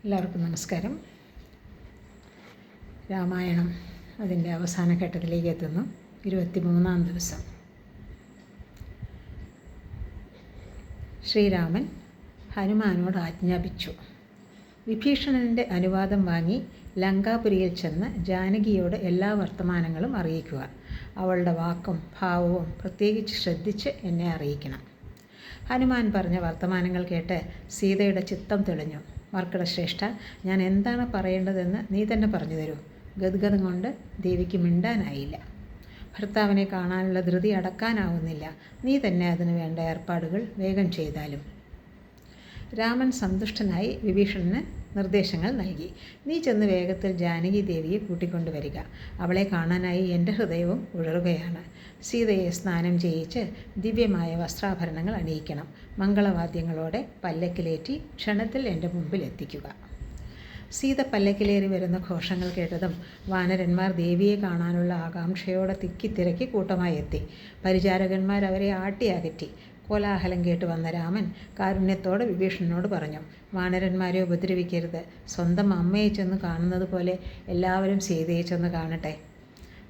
എല്ലാവർക്കും നമസ്കാരം. രാമായണം അതിൻ്റെ അവസാന ഘട്ടത്തിലേക്ക് എത്തുന്നു. 23-ാം ദിവസം ശ്രീരാമൻ ഹനുമാനോട് ആജ്ഞാപിച്ചു. വിഭീഷണൻ്റെ അനുവാദം വാങ്ങി ലങ്കാപുരിയിൽ ചെന്ന് ജാനകിയോട് എല്ലാ വർത്തമാനങ്ങളും അറിയിക്കുക. അവളുടെ വാക്കും ഭാവവും പ്രത്യേകിച്ച് ശ്രദ്ധിച്ച് എന്നെ അറിയിക്കണം. ഹനുമാൻ പറഞ്ഞ വർത്തമാനങ്ങൾ കേട്ട് സീതയുടെ ചിത്തം തെളിഞ്ഞു. മർക്കടശ്രേഷ്ഠ, ഞാൻ എന്താണ് പറയേണ്ടതെന്ന് നീ തന്നെ പറഞ്ഞു തരൂ. ഗദ്ഗതം കൊണ്ട് ദേവിക്ക് മിണ്ടാനായില്ല. ഭർത്താവിനെ കാണാനുള്ള ധൃതി അടക്കാനാവുന്നില്ല. നീ തന്നെ അതിന് വേണ്ട ഏർപ്പാടുകൾ വേഗം ചെയ്താലും. രാമൻ സന്തുഷ്ടനായി വിഭീഷണന് നിർദ്ദേശങ്ങൾ നൽകി. നീ ചെന്ന് വേഗത്തിൽ ജാനകി ദേവിയെ കൂട്ടിക്കൊണ്ടുവരിക. അവളെ കാണാനായി എൻ്റെ ഹൃദയവും ഉഴറുകയാണ്. സീതയെ സ്നാനം ചെയ്യിച്ച് ദിവ്യമായ വസ്ത്രാഭരണങ്ങൾ അണിയിക്കണം. മംഗളവാദ്യങ്ങളോടെ പല്ലക്കിലേറ്റി ക്ഷണത്തിൽ എൻ്റെ മുമ്പിൽ എത്തിക്കുക. സീത പല്ലക്കിലേറി വരുന്ന ഘോഷങ്ങൾ കേട്ടതും വാനരന്മാർ ദേവിയെ കാണാനുള്ള ആകാംക്ഷയോടെ തിക്കിത്തിരക്കി കൂട്ടമായി എത്തി. പരിചാരകന്മാർ അവരെ ആട്ടിയകറ്റി. കോലാഹലം കേട്ട് വന്ന രാമൻ കാരുണ്യത്തോടെ വിഭീഷണനോട് പറഞ്ഞു, വാനരന്മാരെ ഉപദ്രവിക്കരുത്. സ്വന്തം അമ്മയെ ചെന്ന് കാണുന്നത് പോലെ എല്ലാവരും സീതയെ ചെന്ന് കാണട്ടെ.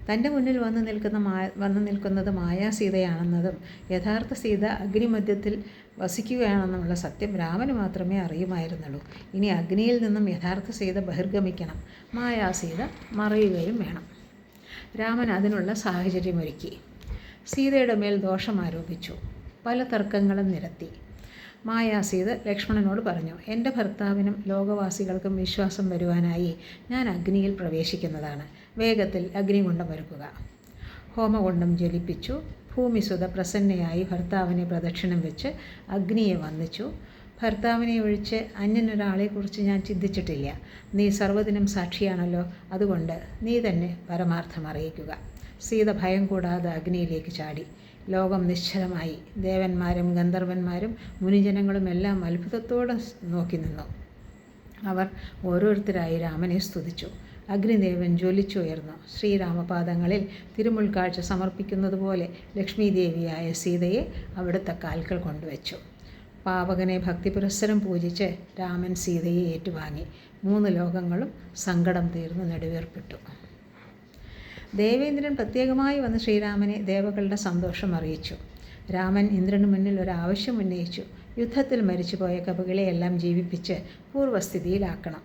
തൻ്റെ മുന്നിൽ വന്നു നിൽക്കുന്നത് മായാസീതയാണെന്നതും യഥാർത്ഥ സീത അഗ്നിമധ്യത്തിൽ വസിക്കുകയാണെന്നുമുള്ള സത്യം രാമന് മാത്രമേ അറിയുമായിരുന്നുള്ളൂ. ഇനി അഗ്നിയിൽ നിന്നും യഥാർത്ഥ സീത ബഹിർഗമിക്കണം. മായാസീത മറയുകയും വേണം. രാമൻ അതിനുള്ള സാഹചര്യമൊരുക്കി. സീതയുടെ മേൽ ദോഷം ആരോപിച്ചു. പല തർക്കങ്ങളും നിരത്തി. മായാസീത ലക്ഷ്മണനോട് പറഞ്ഞു, എൻ്റെ ഭർത്താവിനും ലോകവാസികൾക്കും വിശ്വാസം വരുവാനായി ഞാൻ അഗ്നിയിൽ പ്രവേശിക്കുന്നതാണ്. വേഗത്തിൽ അഗ്നികുണ്ഡം ഒരുക്കുക. ഹോമകുണ്ഡം ജ്വലിപ്പിച്ചു. ഭൂമിസുത പ്രസന്നയായി ഭർത്താവിനെ പ്രദക്ഷിണം വെച്ച് അഗ്നിയെ വന്ദിച്ചു. ഭർത്താവിനെ ഒഴിച്ച് അന്യനൊരാളെക്കുറിച്ച് ഞാൻ ചിന്തിച്ചിട്ടില്ല. നീ സർവ്വദിനം സാക്ഷിയാണല്ലോ. അതുകൊണ്ട് നീ തന്നെ പരമാർത്ഥം അറിയിക്കുക. സീത ഭയം കൂടാതെ അഗ്നിയിലേക്ക് ചാടി. ലോകം നിശ്ചലമായി. ദേവന്മാരും ഗന്ധർവന്മാരും മുനിജനങ്ങളും എല്ലാം അത്ഭുതത്തോടെ നോക്കി നിന്നു. അവർ ഓരോരുത്തരായി രാമനെ സ്തുതിച്ചു. അഗ്നിദേവൻ ജ്വലിച്ചുയർന്നു. ശ്രീരാമപാദങ്ങളിൽ തിരുമുൽക്കാഴ്ച സമർപ്പിക്കുന്നത് പോലെ ലക്ഷ്മീദേവിയായ സീതയെ അവിടുത്തെ കാൽക്കൽ കൊണ്ടുവച്ചു. പാവകനെ ഭക്തിപുരസ്സരം പൂജിച്ച് രാമൻ സീതയെ ഏറ്റുവാങ്ങി. 3 ലോകങ്ങളും സങ്കടം തീർന്ന് നെടുവീർപ്പിട്ടു. ദേവേന്ദ്രൻ പ്രത്യേകമായി വന്ന് ശ്രീരാമനെ ദേവകളുടെ സന്തോഷം അറിയിച്ചു. രാമൻ ഇന്ദ്രന് മുന്നിൽ ഒരാവശ്യം ഉന്നയിച്ചു. യുദ്ധത്തിൽ മരിച്ചുപോയ കപികളെയെല്ലാം ജീവിപ്പിച്ച് പൂർവ്വസ്ഥിതിയിലാക്കണം.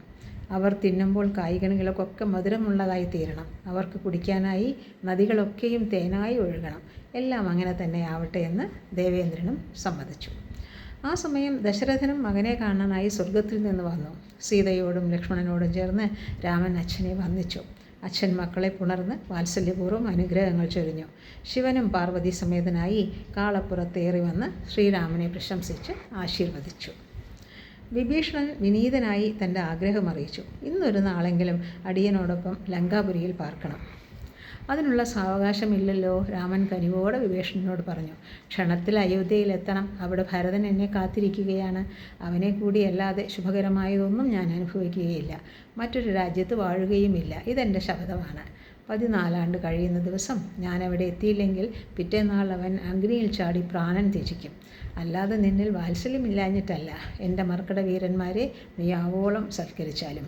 അവർ തിന്നുമ്പോൾ കായ്കനികൾക്കൊക്കെ മധുരമുള്ളതായി തീരണം. അവർക്ക് കുടിക്കാനായി നദികളൊക്കെയും തേനായി ഒഴുകണം. എല്ലാം അങ്ങനെ തന്നെ ആവട്ടെ എന്ന് ദേവേന്ദ്രനും സമ്മതിച്ചു. ആ സമയം ദശരഥനും മകനെ കാണാനായി സ്വർഗത്തിൽ നിന്ന് വന്നു. സീതയോടും ലക്ഷ്മണനോടും ചേർന്ന് രാമൻ അച്ഛനെ വന്ദിച്ചു. അച്ഛൻ മക്കളെ പുണർന്ന് വാത്സല്യപൂർവ്വം അനുഗ്രഹങ്ങൾ ചൊരിഞ്ഞു. ശിവനും പാർവതി സമേതനായി കാളപ്പുറത്തേറി വന്ന് ശ്രീരാമനെ പ്രശംസിച്ച് ആശീർവദിച്ചു. വിഭീഷണൻ വിനീതനായി തൻ്റെ ആഗ്രഹം അറിയിച്ചു. ഇന്നൊരു നാളെങ്കിലും അടിയനോടൊപ്പം ലങ്കാപുരിയിൽ പാർക്കണം. അതിനുള്ള സാവകാശമില്ലല്ലോ. രാമൻ കനിവോടെ വിഭീഷണനോട് പറഞ്ഞു. ക്ഷണത്തിൽ അയോധ്യയിലെത്തണം. അവിടെ ഭരതൻ എന്നെ കാത്തിരിക്കുകയാണ്. അവനെ കൂടിയല്ലാതെ ശുഭകരമായതൊന്നും ഞാൻ അനുഭവിക്കുകയില്ല. മറ്റൊരു രാജ്യത്ത് വാഴുകയുമില്ല. ഇതെൻ്റെ ശപഥമാണ്. 14 ആണ്ട് കഴിയുന്ന ദിവസം ഞാൻ അവിടെ എത്തിയില്ലെങ്കിൽ പിറ്റേന്നാൾ അവൻ അഗ്നിയിൽ ചാടി പ്രാണൻ ത്യജിക്കും. അല്ലാതെ നിന്നിൽ വാത്സല്യമില്ലാഞ്ഞിട്ടല്ല. എൻ്റെ മർക്കട വീരന്മാരെ നീ ആവോളം സൽക്കരിച്ചാലും.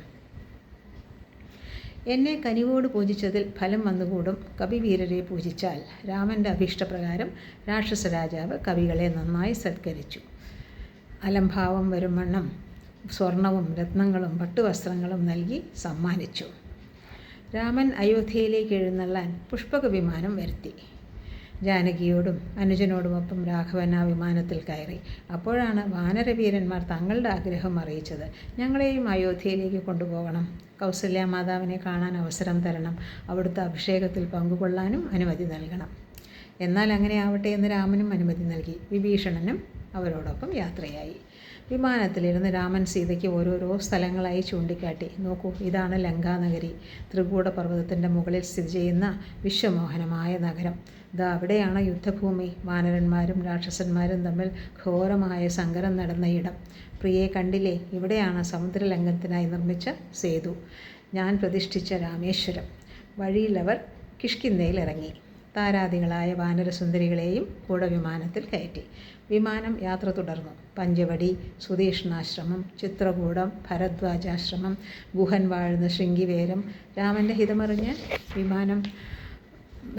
എന്നെ കനിവോട് പൂജിച്ചതിൽ ഫലം വന്നുകൂടും. കവിവീരരെ പൂജിച്ചാൽ. രാമൻ്റെ അഭീഷ്ടപ്രകാരം രാക്ഷസ രാജാവ് കവികളെ നന്നായി സത്കരിച്ചു. അലംഭാവം വരും വണ്ണം സ്വർണവും രത്നങ്ങളും പട്ടുവസ്ത്രങ്ങളും നൽകി സമ്മാനിച്ചു. രാമൻ അയോധ്യയിലേക്ക് എഴുന്നള്ളാൻ പുഷ്പക വിമാനം വരുത്തി. ജാനകിയോടും അനുജനോടുമൊപ്പം രാഘവൻ ആ വിമാനത്തിൽ കയറി. അപ്പോഴാണ് വാനരവീരന്മാർ തങ്ങളുടെ ആഗ്രഹം അറിയിച്ചത്. ഞങ്ങളെയും അയോധ്യയിലേക്ക് കൊണ്ടുപോകണം. കൗസല്യ മാതാവിനെ കാണാൻ അവസരം തരണം. അവിടുത്തെ അഭിഷേകത്തിൽ പങ്കുകൊള്ളാനും അനുമതി നൽകണം. എന്നാൽ അങ്ങനെ ആവട്ടെ എന്ന് രാമനും അനുമതി നൽകി. വിഭീഷണനും അവരോടൊപ്പം യാത്രയായി. വിമാനത്തിലിരുന്ന് രാമൻ സീതയ്ക്ക് ഓരോരോ സ്ഥലങ്ങളായി ചൂണ്ടിക്കാട്ടി. നോക്കൂ, ഇതാണ് ലങ്കാനഗരി. ത്രികൂട പർവ്വതത്തിൻ്റെ മുകളിൽ സ്ഥിതി ചെയ്യുന്ന വിശ്വമോഹനമായ നഗരം. ദാ അവിടെയാണ് യുദ്ധഭൂമി. വാനരന്മാരും രാക്ഷസന്മാരും തമ്മിൽ ഘോരമായ സങ്കരം നടന്ന ഇടം. പ്രിയെ കണ്ടില്ലേ, ഇവിടെയാണ് സമുദ്രലംഘനത്തിനായി നിർമ്മിച്ച സേതു, ഞാൻ പ്രതിഷ്ഠിച്ച രാമേശ്വരം. വഴിയിലവർ കിഷ്കിന്ധയിൽ ഇറങ്ങി. താരാദികളായ വാനരസുന്ദരികളെയും കൂടെ വിമാനത്തിൽ കയറ്റി. വിമാനം യാത്ര തുടർന്നു. പഞ്ചവടി, സുതീഷ്ണാശ്രമം, ചിത്രകൂടം, ഭരദ്വാജാശ്രമം, ഗുഹൻ വാഴുന്ന ശൃംഗിവേരം. രാമൻ്റെ ഹിതമറിഞ്ഞ് വിമാനം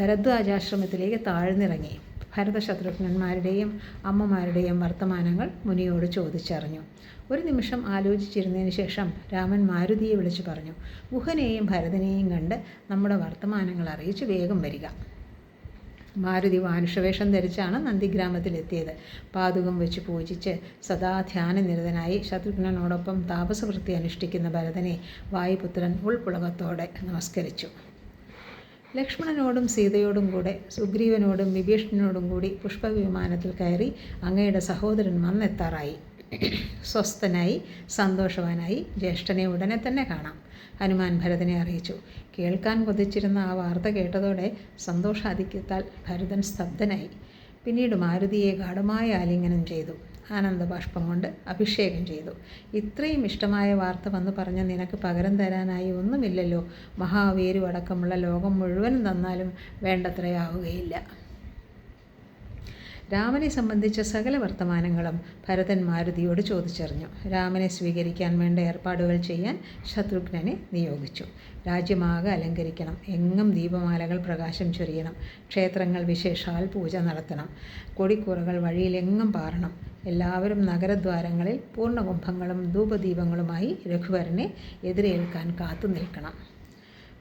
ഭരദ്വാജാശ്രമത്തിലേക്ക് താഴ്ന്നിറങ്ങി. ഭരതശത്രുഘ്നന്മാരുടെയും അമ്മമാരുടെയും വർത്തമാനങ്ങൾ മുനിയോട് ചോദിച്ചറിഞ്ഞു. ഒരു നിമിഷം ആലോചിച്ചിരുന്നതിന് ശേഷം രാമൻ മാരുതിയെ വിളിച്ചു പറഞ്ഞു, ഗുഹനെയും ഭരതനെയും കണ്ട് നമ്മുടെ വർത്തമാനങ്ങൾ അറിയിച്ച് വേഗം വരിക. മാരുതി മാനുഷവേഷം ധരിച്ചാണ് നന്ദിഗ്രാമത്തിലെത്തിയത്. പാതുകം വെച്ച് പൂജിച്ച് സദാ ധ്യാനനിരതനായി ശത്രുഘ്നനോടൊപ്പം താപസവൃത്തി അനുഷ്ഠിക്കുന്ന ഭരതനെ വായുപുത്രൻ ഉൾപ്പുളകത്തോടെ നമസ്കരിച്ചു. ലക്ഷ്മണനോടും സീതയോടും കൂടെ സുഗ്രീവനോടും വിഭീഷണനോടും കൂടി പുഷ്പവിമാനത്തിൽ കയറി അങ്ങയുടെ സഹോദരൻ വന്നെത്താറായി. സ്വസ്ഥനായി സന്തോഷവാനായി ജ്യേഷ്ഠനെ ഉടനെ തന്നെ കാണാം. ഹനുമാൻ ഭരതനെ അറിയിച്ചു. കേൾക്കാൻ കൊതിച്ചിരുന്ന ആ വാർത്ത കേട്ടതോടെ സന്തോഷാധിക്യത്താൽ ഭരതൻ സ്തബ്ധനായി. പിന്നീട് മാരുതിയെ ഗാഢമായ ആലിംഗനം ചെയ്തു. ആനന്ദബാഷ്പം കൊണ്ട് അഭിഷേകം ചെയ്തു. ഇത്രയും ഇഷ്ടമായ വാർത്ത വന്ന് പറഞ്ഞ നിനക്ക് പകരം തരാനായി ഒന്നുമില്ലല്ലോ. മഹാവീരു അടക്കമുള്ള ലോകം മുഴുവൻ തന്നാലും വേണ്ടത്രയാവുകയില്ല. രാമനെ സംബന്ധിച്ച സകല വർത്തമാനങ്ങളും ഭരതൻ മാരുതിയോട് ചോദിച്ചറിഞ്ഞു. രാമനെ സ്വീകരിക്കാൻ വേണ്ട ഏർപ്പാടുകൾ ചെയ്യാൻ ശത്രുഘ്നനെ നിയോഗിച്ചു. രാജ്യമാകെ അലങ്കരിക്കണം. എങ്ങും ദീപമാലകൾ പ്രകാശം ചൊരിയണം. ക്ഷേത്രങ്ങൾ വിശേഷാൽ പൂജ നടത്തണം. കൊടിക്കൂറകൾ വഴിയിലെങ്ങും പാറണം. എല്ലാവരും നഗരദ്വാരങ്ങളിൽ പൂർണ്ണകുംഭങ്ങളും ധൂപദീപങ്ങളുമായി രഘുവരനെ എതിരേൽക്കാൻ കാത്തു നിൽക്കണം.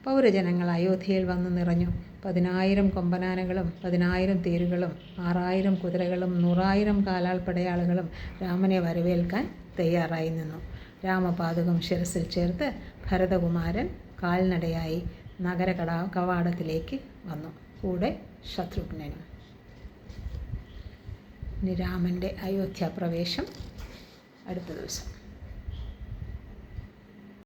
പൗരജനങ്ങൾ അയോധ്യയിൽ വന്നു നിറഞ്ഞു. 10,000 കൊമ്പനാനകളും 10,000 തേരുകളും 6,000 കുതിരകളും 100,000 കാലാൾ പടയാളുകളും രാമനെ വരവേൽക്കാൻ തയ്യാറായി നിന്നു. രാമപാദുകം ശിരസിൽ ചേർത്ത് ഭരതകുമാരൻ കാൽനടയായി കവാടത്തിലേക്ക് വന്നു. കൂടെ ശത്രുഘ്നനും. ഇനി രാമൻ്റെ അയോധ്യാപ്രവേശം അടുത്ത ദിവസം.